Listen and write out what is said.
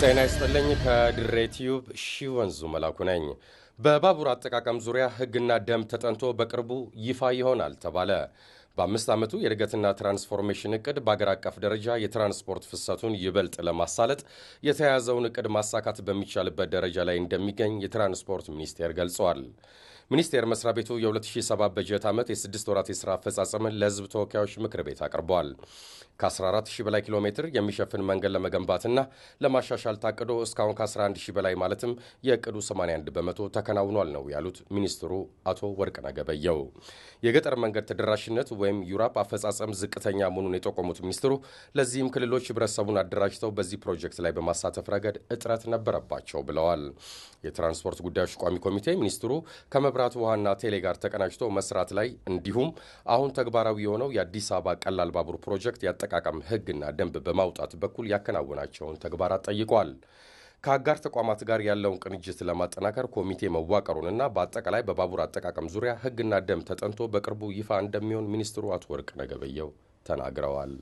ጤና ይስጥልኝ ከድሬ ቲዩብ ሺወንዙ መላኩ ነኝ። በባቡር አጠቃቀም ዙሪያ ሕግና ደንብ ተጠንቶ በቅርቡ ይፋ ይሆናል ተባለ። በ5 ዓመቱ የእድገትና ትራንስፎርሜሽን እቅድ በአገር አቀፍ ደረጃ የትራንስፖርት ፍሰቱን ይበልጥ ለማሳለጥ የተያያዘውን እቅድ ማሳካት በሚቻልበት ደረጃ ላይ እንደሚገኝ የትራንስፖርት ሚኒስቴር ገልጿል። ሚኒስቴር መስሪያ ቤቱ የ2007 በጀት ዓመት የ6 ወራት የሥራ አፈጻጸምን ለሕዝብ ተወካዮች ምክር ቤት አቅርቧል። ከ14000 በላይ ኪሎ ሜትር የሚሸፍን መንገድ ለመገንባትና ለማሻሻል ታቅዶ እስካሁን ከ11000 በላይ ማለትም የእቅዱ 81 በመቶ ተከናውኗል ነው ያሉት ሚኒስትሩ አቶ ወርቅነህ ገበየሁ። የገጠር መንገድ ተደራሽነት ወይም ዩራፕ አፈጻጸም ዝቅተኛ መሆኑን የጠቆሙት ሚኒስትሩ ለዚህም ክልሎች ህብረተሰቡን አደራጅተው በዚህ ፕሮጀክት ላይ በማሳተፍ ረገድ እጥረት ነበረባቸው ብለዋል። የትራንስፖርት ጉዳዮች ቋሚ ኮሚቴ ሚኒስትሩ ከመብራት ውሃና ቴሌ ጋር ተቀናጅቶ መስራት ላይ እንዲሁም አሁን ተግባራዊ የሆነው የአዲስ አበባ ቀላል ባቡር ፕሮጀክት የአጠቃቀም ህግና ደንብ በማውጣት በኩል ያከናወናቸውን ተግባራት ጠይቋል። ከአጋር ተቋማት ጋር ያለውን ቅንጅት ለማጠናከር ኮሚቴ መዋቀሩንና በአጠቃላይ በባቡር አጠቃቀም ዙሪያ ህግና ደንብ ተጠንቶ በቅርቡ ይፋ እንደሚሆን ሚኒስትሩ አቶ ወርቅነህ ገበየሁ ተናግረዋል።